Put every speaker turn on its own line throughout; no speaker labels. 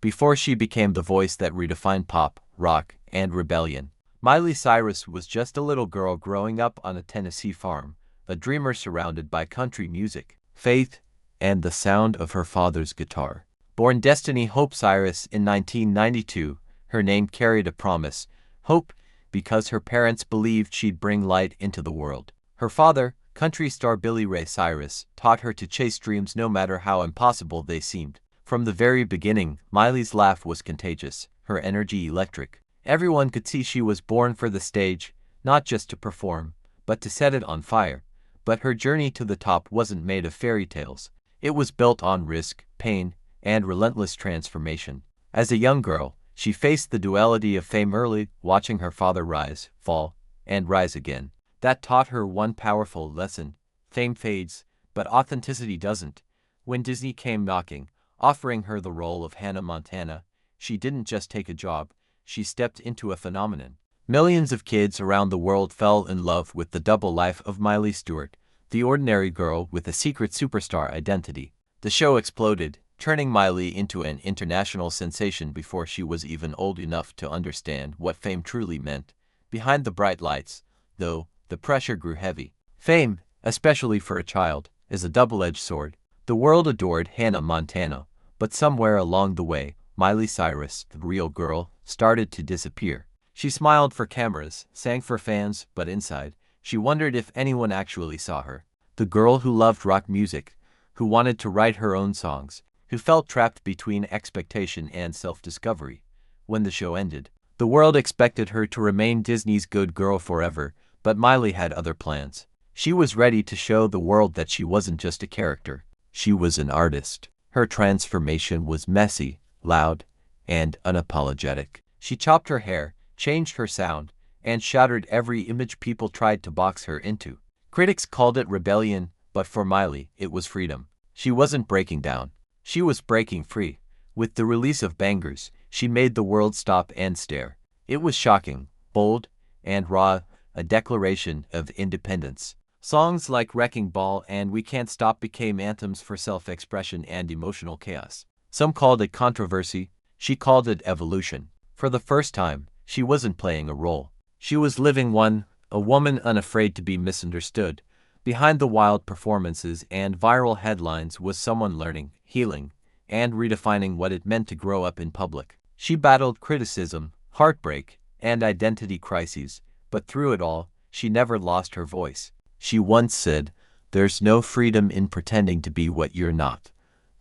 before she became the voice that redefined pop, rock, and rebellion. Miley Cyrus was just a little girl growing up on a Tennessee farm, a dreamer surrounded by country music, faith, and the sound of her father's guitar. Born Destiny Hope Cyrus in 1992, her name carried a promise, hope, because her parents believed she'd bring light into the world. Her father, country star Billy Ray Cyrus, taught her to chase dreams no matter how impossible they seemed. From the very beginning, Miley's laugh was contagious, her energy electric. Everyone could see she was born for the stage, not just to perform, but to set it on fire. But her journey to the top wasn't made of fairy tales. It was built on risk, pain, and relentless transformation. As a young girl, she faced the duality of fame early, watching her father rise, fall, and rise again. That taught her one powerful lesson: fame fades, but authenticity doesn't. When Disney came knocking, offering her the role of Hannah Montana, she didn't just take a job, she stepped into a phenomenon. Millions of kids around the world fell in love with the double life of Miley Stewart, the ordinary girl with a secret superstar identity. The show exploded, turning Miley into an international sensation before she was even old enough to understand what fame truly meant. Behind the bright lights, though, the pressure grew heavy. Fame, especially for a child, is a double-edged sword. The world adored Hannah Montana, but somewhere along the way, Miley Cyrus, the real girl, started to disappear. She smiled for cameras, sang for fans, but inside, she wondered if anyone actually saw her. The girl who loved rock music, who wanted to write her own songs, who felt trapped between expectation and self-discovery. When the show ended, the world expected her to remain Disney's good girl forever, but Miley had other plans. She was ready to show the world that she wasn't just a character. She was an artist. Her transformation was messy, loud, and unapologetic. She chopped her hair, changed her sound, and shattered every image people tried to box her into. Critics called it rebellion, but for Miley, it was freedom. She wasn't breaking down. She was breaking free. With the release of Bangers, she made the world stop and stare. It was shocking, bold, and raw, a declaration of independence. Songs like Wrecking Ball and We Can't Stop became anthems for self-expression and emotional chaos. Some called it controversy. She called it evolution. For the first time, she wasn't playing a role. She was living one, a woman unafraid to be misunderstood. Behind the wild performances and viral headlines was someone learning, healing, and redefining what it meant to grow up in public. She battled criticism, heartbreak, and identity crises, but through it all, she never lost her voice. She once said, "There's no freedom in pretending to be what you're not."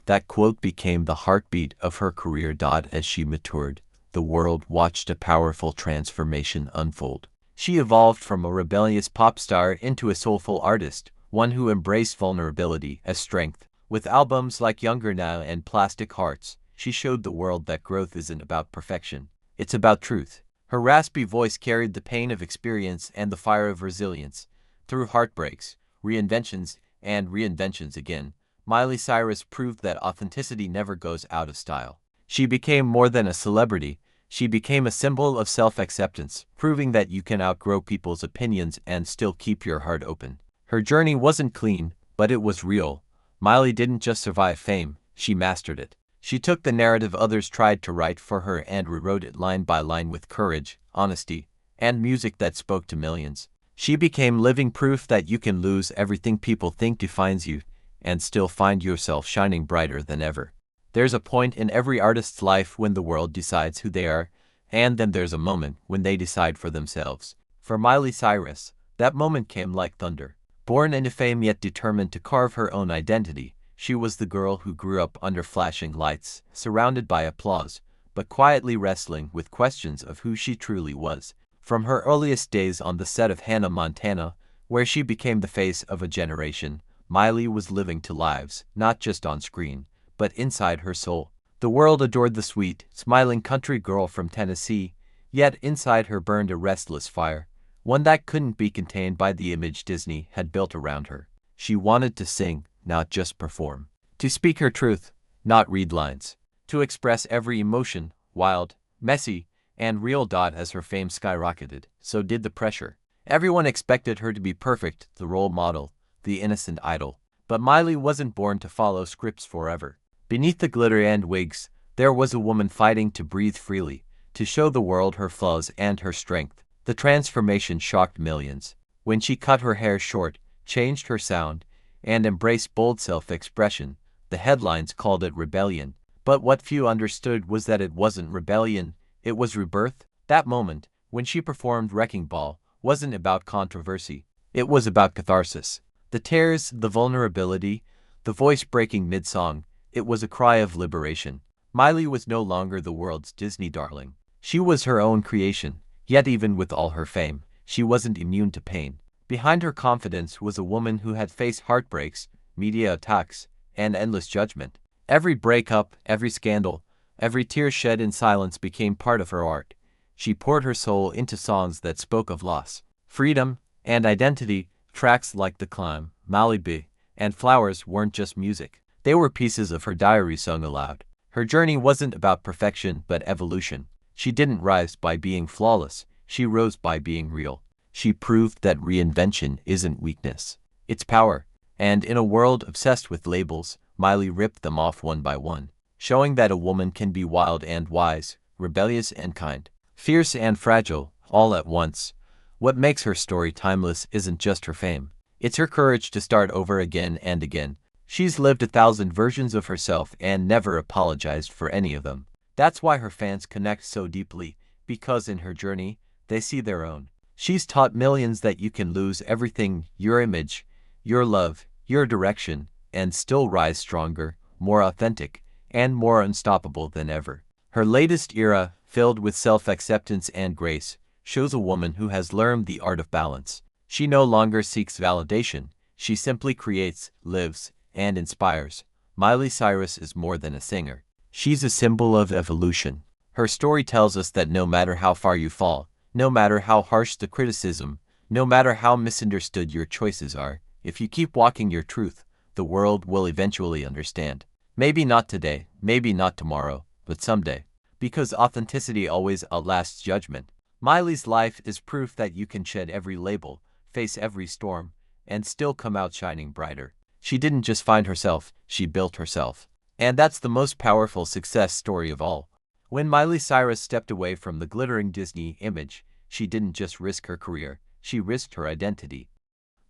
That quote became the heartbeat of her career. As she matured, the world watched a powerful transformation unfold. She evolved from a rebellious pop star into a soulful artist, one who embraced vulnerability as strength. With albums like Younger Now and Plastic Hearts, she showed the world that growth isn't about perfection. It's about truth. Her raspy voice carried the pain of experience and the fire of resilience. Through heartbreaks, reinventions, and reinventions again, Miley Cyrus proved that authenticity never goes out of style. She became more than a celebrity. She became a symbol of self-acceptance, proving that you can outgrow people's opinions and still keep your heart open. Her journey wasn't clean, but it was real. Miley didn't just survive fame, she mastered it. She took the narrative others tried to write for her and rewrote it line by line with courage, honesty, and music that spoke to millions. She became living proof that you can lose everything people think defines you, and still find yourself shining brighter than ever. There's a point in every artist's life when the world decides who they are, and then there's a moment when they decide for themselves. For Miley Cyrus, that moment came like thunder. Born into fame yet determined to carve her own identity, she was the girl who grew up under flashing lights, surrounded by applause, but quietly wrestling with questions of who she truly was. From her earliest days on the set of Hannah Montana, where she became the face of a generation, Miley was living two lives, not just on screen, but inside her soul. The world adored the sweet, smiling country girl from Tennessee, yet inside her burned a restless fire, one that couldn't be contained by the image Disney had built around her. She wanted to sing, not just perform. To speak her truth, not read lines. To express every emotion, wild, messy, and real. As her fame skyrocketed, so did the pressure. Everyone expected her to be perfect, the role model, the innocent idol. But Miley wasn't born to follow scripts forever. Beneath the glitter and wigs, There was a woman fighting to breathe freely, to show the world her flaws and her strength. The transformation shocked millions. When she cut her hair short, changed her sound, and embraced bold self-expression, the headlines called it rebellion. But what few understood was that it wasn't rebellion, it was rebirth. That moment, when she performed Wrecking Ball, wasn't about controversy. It was about catharsis. The tears, the vulnerability, the voice breaking mid-song, it was a cry of liberation. Miley was no longer the world's Disney darling. She was her own creation, yet even with all her fame, she wasn't immune to pain. Behind her confidence was a woman who had faced heartbreaks, media attacks, and endless judgment. Every breakup, every scandal, every tear shed in silence became part of her art. She poured her soul into songs that spoke of loss, freedom, and identity. Tracks like The Climb, Malibu, and Flowers weren't just music. They were pieces of her diary sung aloud. Her journey wasn't about perfection but evolution. She didn't rise by being flawless, she rose by being real. She proved that reinvention isn't weakness, it's power. And in a world obsessed with labels, Miley ripped them off one by one, showing that a woman can be wild and wise, rebellious and kind, fierce and fragile, all at once. What makes her story timeless isn't just her fame, it's her courage to start over again and again. She's lived 1,000 versions of herself and never apologized for any of them. That's why her fans connect so deeply, because in her journey, they see their own. She's taught millions that you can lose everything, your image, your love, your direction, and still rise stronger, more authentic, and more unstoppable than ever. Her latest era, filled with self-acceptance and grace, shows a woman who has learned the art of balance. She no longer seeks validation, she simply creates, lives, and inspires. Miley Cyrus is more than a singer. She's a symbol of evolution. Her story tells us that no matter how far you fall, no matter how harsh the criticism, no matter how misunderstood your choices are, if you keep walking your truth, the world will eventually understand. Maybe not today, maybe not tomorrow, but someday. Because authenticity always outlasts judgment. Miley's life is proof that you can shed every label, face every storm, and still come out shining brighter. She didn't just find herself, she built herself. And that's the most powerful success story of all. When Miley Cyrus stepped away from the glittering Disney image, she didn't just risk her career, she risked her identity.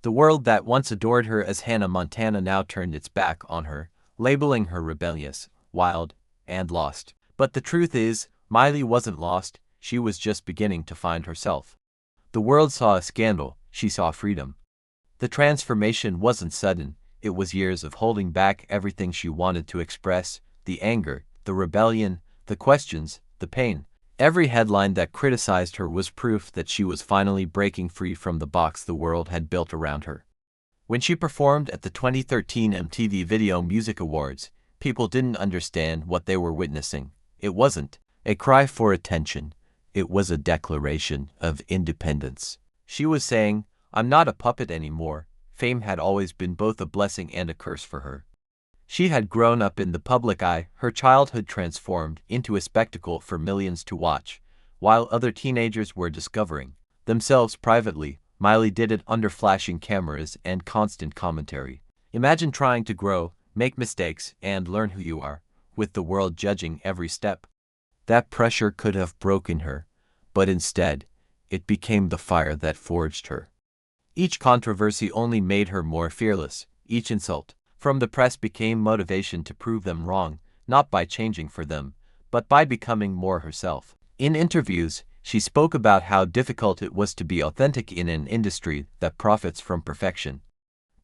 The world that once adored her as Hannah Montana now turned its back on her, labeling her rebellious, wild, and lost. But the truth is, Miley wasn't lost, she was just beginning to find herself. The world saw a scandal, she saw freedom. The transformation wasn't sudden, it was years of holding back everything she wanted to express, the anger, the rebellion, the questions, the pain. Every headline that criticized her was proof that she was finally breaking free from the box the world had built around her. When she performed at the 2013 MTV Video Music Awards, people didn't understand what they were witnessing. It wasn't a cry for attention, it was a declaration of independence. She was saying, "I'm not a puppet anymore." Fame had always been both a blessing and a curse for her. She had grown up in the public eye, her childhood transformed into a spectacle for millions to watch, while other teenagers were discovering themselves privately. Miley did it under flashing cameras and constant commentary. Imagine trying to grow, make mistakes, and learn who you are, with the world judging every step. That pressure could have broken her, but instead, it became the fire that forged her. Each controversy only made her more fearless. Each insult from the press became motivation to prove them wrong, not by changing for them, but by becoming more herself. In interviews, she spoke about how difficult it was to be authentic in an industry that profits from perfection.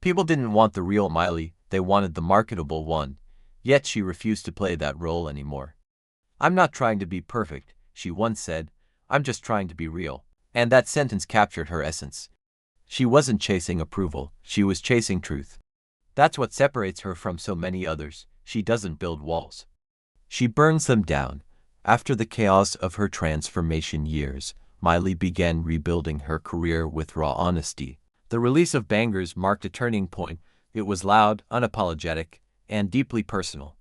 People didn't want the real Miley, they wanted the marketable one, yet she refused to play that role anymore. "I'm not trying to be perfect," she once said, "I'm just trying to be real." And that sentence captured her essence. She wasn't chasing approval, she was chasing truth. That's what separates her from so many others. She doesn't build walls, she burns them down. After the chaos of her transformation years, Miley began rebuilding her career with raw honesty. The release of Bangers marked a turning point. It was loud, unapologetic, and deeply personal.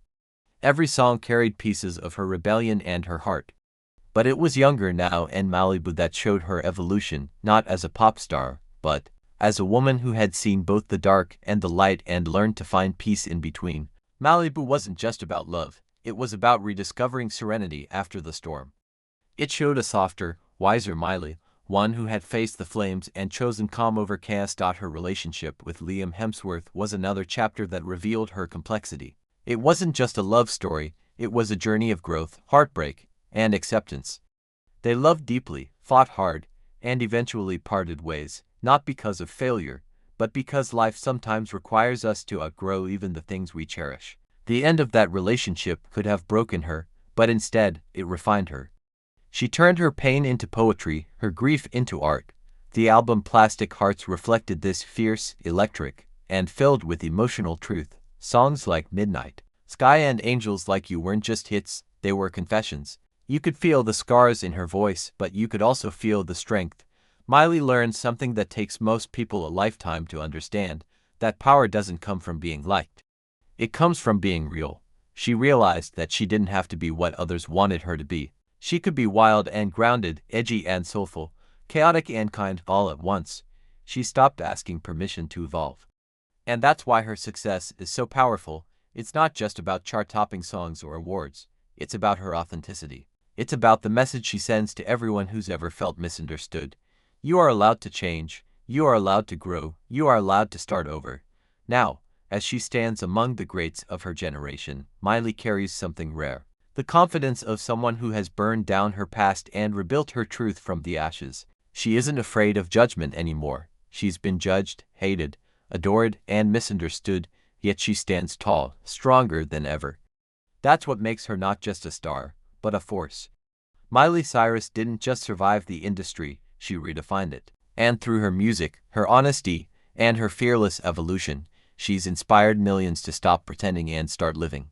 Every song carried pieces of her rebellion and her heart. But it was Younger Now and Malibu that showed her evolution, not as a pop star, but as a woman who had seen both the dark and the light and learned to find peace in between. Malibu wasn't just about love, It was about rediscovering serenity after the storm. It showed a softer, wiser Miley, one who had faced the flames and chosen calm over chaos. Her relationship with Liam Hemsworth was another chapter that revealed her complexity. It wasn't just a love story, it was a journey of growth, heartbreak, and acceptance. They loved deeply, fought hard, and eventually parted ways, not because of failure, but because life sometimes requires us to outgrow even the things we cherish. The end of that relationship could have broken her, but instead, it refined her. She turned her pain into poetry, her grief into art. The album Plastic Hearts reflected this fierce, electric, and filled with emotional truth. Songs like Midnight, Sky and Angels Like You weren't just hits, they were confessions. You could feel the scars in her voice, but you could also feel the strength. Miley learned something that takes most people a lifetime to understand, that power doesn't come from being liked. It comes from being real. She realized that she didn't have to be what others wanted her to be. She could be wild and grounded, edgy and soulful, chaotic and kind all at once. She stopped asking permission to evolve. And that's why her success is so powerful. It's not just about chart-topping songs or awards. It's about her authenticity. It's about the message she sends to everyone who's ever felt misunderstood. You are allowed to change. You are allowed to grow. You are allowed to start over. Now, as she stands among the greats of her generation, Miley carries something rare. The confidence of someone who has burned down her past and rebuilt her truth from the ashes. She isn't afraid of judgment anymore. She's been judged, hated, adored, and misunderstood, yet she stands tall, stronger than ever. That's what makes her not just a star, but a force. Miley Cyrus didn't just survive the industry, she redefined it. And through her music, her honesty, and her fearless evolution, she's inspired millions to stop pretending and start living.